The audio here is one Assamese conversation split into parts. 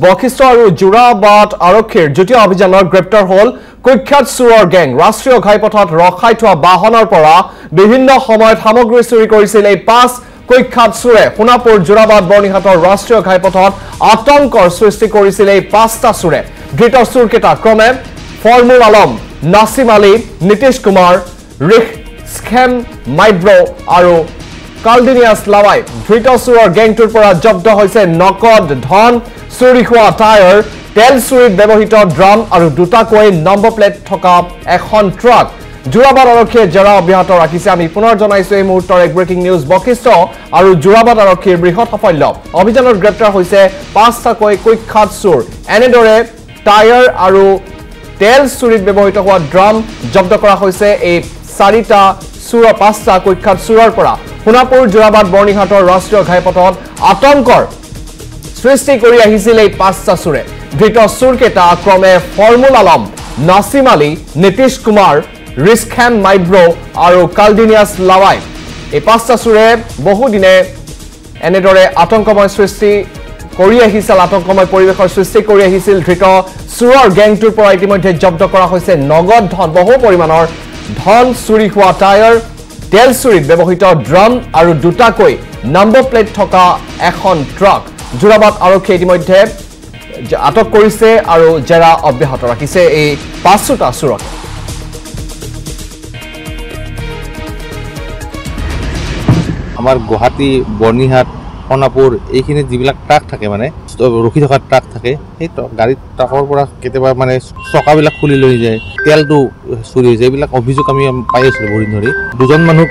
বশিষ্ঠ আৰু যোৰাবাট আৰক্ষীৰ যুটীয়া অভিযানৰ গ্ৰেপ্তাৰ হ'ল কুখ্যাত চোৰৰ গেং ৰাষ্ট্ৰীয় ঘাইপথত ৰখাই থোৱা বাহনৰ পৰা বিভিন্ন সময়ত সামগ্ৰী চুৰি কৰিছিল এই 5 কুখ্যাত চোৰে সোণাপুৰ যোৰাবাট বৰ্ণিহাটৰ ৰাষ্ট্ৰীয় ঘাইপথত আতংকৰ সৃষ্টি কৰিছিল এই 5টা চোৰে ধৃত চোৰকেইটা ক্ৰমে ফৰ্মুল আলম নাছিম আলী নীতিশ কুমাৰ ৰিস্কেম মাইব্ৰো আৰু কালদিনিয়াছ লাৱাই ধৃত চোৰৰ গেংটোৰ পৰা জব্দ হৈছে নগদ ধন চুৰি হোৱা টায়াৰ তেল চুৰিত ব্যৱহৃত ড্ৰাম আৰু দুটাকৈ নম্বৰ প্লেট থকা এখন ট্ৰাক যোৰাবাট আৰক্ষীয়ে জেৰা অব্যাহত ৰাখিছে আমি পুনৰ জনাইছো এই মুহূৰ্তৰ এক ব্ৰেকিং নিউজ বশিষ্ঠ আৰু যোৰাবাট আৰক্ষীৰ বৃহৎ সাফল্য অভিযানত গ্ৰেপ্তাৰ হৈছে 5টাকৈ কুখ্যাত চোৰ এনেদৰে টায়াৰ আৰু তেল চুৰিত ব্যৱহৃত হোৱা ড্ৰাম জব্দ কৰা হৈছে এই 4টা চোৰ 5টা কুখ্যাত চোৰৰ পৰা সোণাপুৰ যোৰাবাট বৰ্ণিহাটৰ ৰাষ্ট্ৰীয় ঘাইপথত আতংকৰ সৃষ্টি কৰি আহিছিল এই 5টা চোৰে ধৃত চোৰকেইটা ক্ৰমে ফৰ্মুল আলম নাছিম আলী নীতিশ কুমাৰ ৰিস্কেম মাইব্ৰো আৰু কালদিনিয়াছ লাৱাই এই 5টা চোৰে বহুদিনে এনেদৰে আতংকময় সৃষ্টি কৰি আহিছিল আতংকময় পৰিৱেশৰ সৃষ্টি কৰি আহিছিল ধৃত চোৰৰ গেংটোৰ পৰা ইতিমধ্যে জব্দ কৰা হৈছে নগদ ধন বহু পৰিমাণৰ ধন চুৰি হোৱা টায়াৰ তেল চুৰিত ব্যৱহৃত ড্ৰাম আৰু দুটাকৈ নম্বৰ প্লেট থকা এখন ট্ৰাক যোৰাবাট আৰক্ষীয়ে ইতিমধ্যে আটক কৰিছে আৰু জেৰা অব্যাহত ৰাখিছে এই 5টা চোৰক আমাৰ গুৱাহাটী বৰ্ণিহাট সোণাপুৰ এইখিনি যিবিলাক ট্ৰাক থাকে মানে ৰখি থকা ট্ৰাক থাকে সেই গাড়ী ট্ৰাকৰ পৰা কেতিয়াবা মানে চকাবিলাক খুলি লৈ যায় তেলটো চুৰি হৈ যায় এইবিলাক অভিযোগ আমি পাই আছিলোঁ বহুদিন ধৰি দুজন মানুহ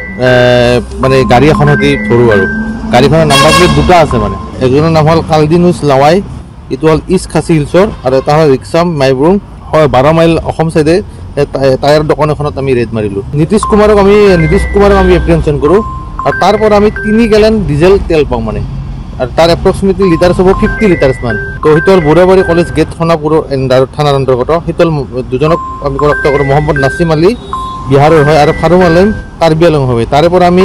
মানে গাড়ী এখনতে ধৰোঁ আৰু গাড়ীখনৰ নাম্বাৰ প্লেট দুটা আছে মানে এজনৰ নাম হ'ল কালদিনিয়াছ লাৱাই এইটো হ'ল ইষ্ট খাচী হিলছৰ আৰু এটা হ'ল ৰিক্সাম মাইব্ৰুং হয় 12 মাইল অসম চাইডে টায়াৰ দোকান এখনত আমি ৰেড মাৰিলোঁ নীতিশ কুমাৰক আমি এপ্ৰিহেনশ্যন কৰোঁ আৰু তাৰ পৰা আমি 3 গেলন ডিজেল তেল পাওঁ মানে আৰু তাৰ এপ্ৰক্সিমেটলি লিটাৰ হ'ব 50 লিটাৰ্ছ মান তো সেইটো হ'ল বৰুৱাবাৰী কলেজ গেট সোণাপুৰ থানাৰ অন্তৰ্গত সেইটো দুজনক আমি কৰাপ্ত কৰোঁ মহম্মদ নাছিম আলী বিহাৰৰ হয় আৰু ফাৰুম আলম কাৰ্বি আলম হয় তাৰে পৰা আমি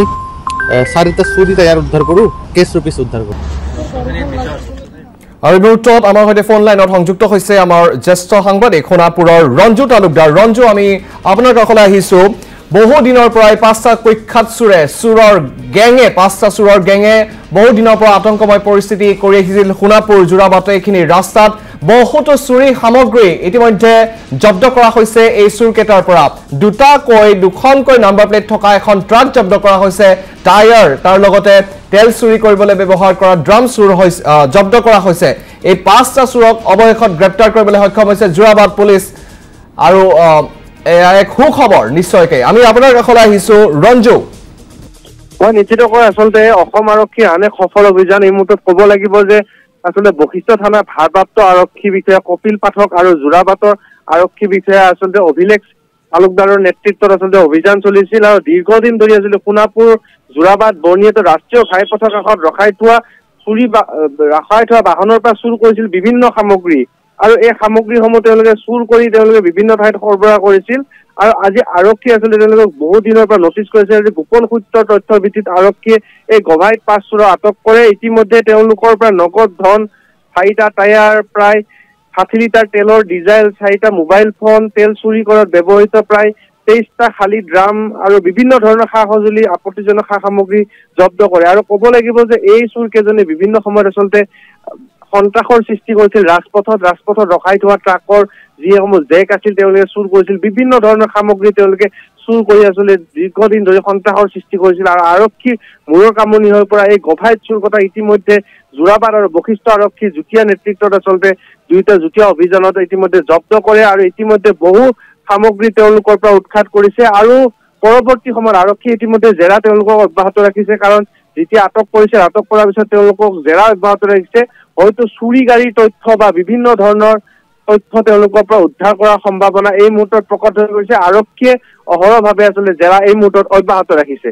4টা চুৰি টায়াৰ উদ্ধাৰ কৰোঁ কেছ ৰুপিছ উদ্ধাৰ কৰোঁ আৰু মুহূৰ্তত আমাৰ সৈতে ফোন লাইনত সংযুক্ত হৈছে আমাৰ জ্যেষ্ঠ সাংবাদিক সোণাপুৰৰ ৰঞ্জু তালুকদাৰ ৰঞ্জু আমি আপোনাৰ কাষলৈ আহিছো বহু দিনৰ পৰা 5টা কুখ্যাত চোৰৰ গেঙে বহু দিনৰ পৰা আতংকময় পৰিস্থিতি কৰি আহিছিল সোণাপুৰ যোৰাবাট এইখিনি ৰাস্তাত বহুতো চুৰি সামগ্ৰী ইতিমধ্যে জব্দ কৰা হৈছে এই চুৰকেইটাৰ পৰা দুখনকৈ নম্বৰ প্লেট থকা এখন ট্ৰাক জব্দ কৰা হৈছে টায়াৰ তাৰ লগতে তেল চুৰি কৰিবলৈ ব্যৱহাৰ কৰা ড্ৰাম জব্দ কৰা হৈছে এই 5টা চোৰক অৱশেষত গ্ৰেপ্তাৰ কৰিবলৈ সক্ষম হৈছে যোৰাবাট পুলিচ আৰু এক সুখবৰ নিশ্চয়কৈ আমি আপোনাৰ কাষলৈ আহিছো ৰঞ্জু মই নিশ্চিতকৈ আচলতে অসম আৰক্ষীৰ আন এক সফল অভিযান এই মুহূৰ্তত ক'ব লাগিব যে আচলতে বশিষ্ঠ থানাৰ ভাৰপ্ৰাপ্ত আৰক্ষী বিষয়া কপিল পাঠক আৰু যোৰাবাটৰ আৰক্ষী বিষয়া আচলতে অভিলেখ তালুকদাৰৰ নেতৃত্বত আচলতে অভিযান চলিছিল আৰু দীৰ্ঘদিন ধৰি আচলতে সোণাপুৰ যোৰাবাট বৰ্ণিহাটৰ ৰাষ্ট্ৰীয় ঘাইপথৰ কাষত ৰখাই থোৱা বাহনৰ পৰা চুৰ কৰিছিল বিভিন্ন সামগ্ৰী আৰু এই সামগ্ৰীসমূহ তেওঁলোকে চুৰ কৰি তেওঁলোকে বিভিন্ন ঠাইত সৰবৰাহ কৰিছিল আৰু আজি আৰক্ষী আচলতে তেওঁলোকক বহু দিনৰ পৰা নটিচ কৰিছে যে গোপন সূত্ৰৰ তথ্যৰ ভিত্তিত আৰক্ষীয়ে এই গভাইত 5 চোৰক আটক কৰে ইতিমধ্যে তেওঁলোকৰ পৰা নগদ ধন 4টা টায়াৰ প্ৰায় 60 লিটাৰ তেলৰ ডিজেল 4টা মোবাইল ফোন তেল চুৰি কৰাত ব্যৱহৃত প্ৰায় 23টা খালী ড্ৰাম আৰু বিভিন্ন ধৰণৰ সা-সঁজুলি আপত্তিজনক সা-সামগ্ৰী জব্দ কৰে আৰু ক'ব লাগিব যে এই চোৰকেইজনে বিভিন্ন সময়ত আচলতে সন্ত্ৰাসৰ সৃষ্টি কৰিছিল ৰাজপথত ৰখাই থোৱা ট্ৰাকৰ যিসমূহ জেক আছিল তেওঁলোকে চুৰ কৰিছিল বিভিন্ন ধৰণৰ সামগ্ৰী তেওঁলোকে চুৰ কৰি আচলতে দীৰ্ঘদিন ধৰি সন্ত্ৰাসৰ সৃষ্টি কৰিছিল আৰু আৰক্ষীৰ মূৰৰ কামনি হৈ পৰা এই গভাইত চুৰ কথা ইতিমধ্যে যোৰাবাট আৰু বশিষ্ঠ আৰক্ষীৰ যুটীয়া নেতৃত্বত আচলতে দুয়োটা যুটীয়া অভিযানত ইতিমধ্যে জব্দ কৰে আৰু ইতিমধ্যে বহু সামগ্ৰী তেওঁলোকৰ পৰা উৎখাত কৰিছে আৰু পৰৱৰ্তী সময়ত আৰক্ষী ইতিমধ্যে জেৰা তেওঁলোকক অব্যাহত ৰাখিছে কাৰণ যেতিয়া আটক কৰিছে আটক কৰাৰ পিছত তেওঁলোকক জেৰা অব্যাহত ৰাখিছে হয়তো চুৰি গাড়ীৰ তথ্য বা বিভিন্ন ধৰণৰ তথ্য তেওঁলোকৰ পৰা উদ্ধাৰ কৰাৰ সম্ভাৱনা এই মুহূৰ্তত প্ৰকট হৈ গৈছে আৰক্ষীয়ে অহৰভাৱে আচলতে জেৰা এই মুহূৰ্তত অব্যাহত ৰাখিছে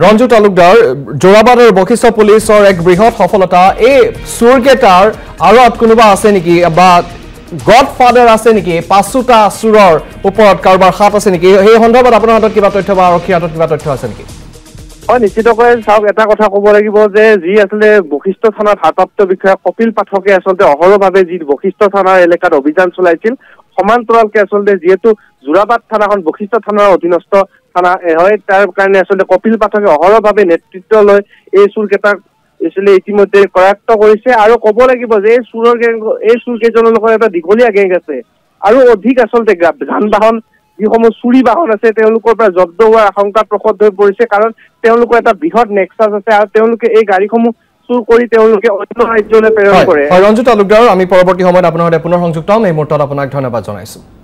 ৰঞ্জু তালুকদাৰ যোৰাবাট আৰু বশিষ্ঠ পুলিচৰ এক বৃহৎ সফলতা এই চুৰকেইটাৰ আৰু কোনোবা আছে নেকি বা গডফাদাৰ আছে নেকি 5টা চুৰৰ ওপৰত কাৰোবাৰ হাত আছে নেকি সেই সন্দৰ্ভত আপোনাৰ হাতত কিবা তথ্য বা আৰক্ষীৰ হাতত কিবা তথ্য আছে নেকি হয় নিশ্চিতকৈ চাওক এটা কথা ক'ব লাগিব যে যি আচলতে বশিষ্ঠ থানাৰ ভাৰপ্ৰাপ্ত বিষয়া কপিল পাঠকে আচলতে অহৰভাৱে যি বশিষ্ঠ থানাৰ এলেকাত অভিযান চলাইছিল সমান্তৰালকে আচলতে যিহেতু যোৰাবাট থানাখন বশিষ্ঠ থানাৰ অধীনস্থ থানা হয় তাৰ কাৰণে আচলতে কপিল পাঠকে অহৰভাৱে নেতৃত্ব লৈ এই চোৰকেইটাক আচলতে ইতিমধ্যে কৰায়ত্ব কৰিছে আৰু ক'ব লাগিব যে এই চোৰ কেইজনৰ লগত এটা দীঘলীয়া গেং আছে আৰু অধিক আচলতে যান বাহন যিসমূহ চুৰি বাহন আছে তেওঁলোকৰ পৰা জব্দ হোৱাৰ আশংকা প্ৰকট হৈ পৰিছে কাৰণ তেওঁলোকৰ এটা বৃহৎ নেক্সাছ আছে আৰু তেওঁলোকে এই গাড়ীসমূহ চুৰ কৰি তেওঁলোকে অন্য ৰাজ্যলৈ প্ৰেৰণ কৰে ৰঞ্জিত তালুকদাৰ আমি পৰৱৰ্তী সময়ত আপোনাৰ সৈতে পুনৰ সংযুক্ত হ'ম এই মুহূৰ্তত আপোনাক ধন্যবাদ জনাইছো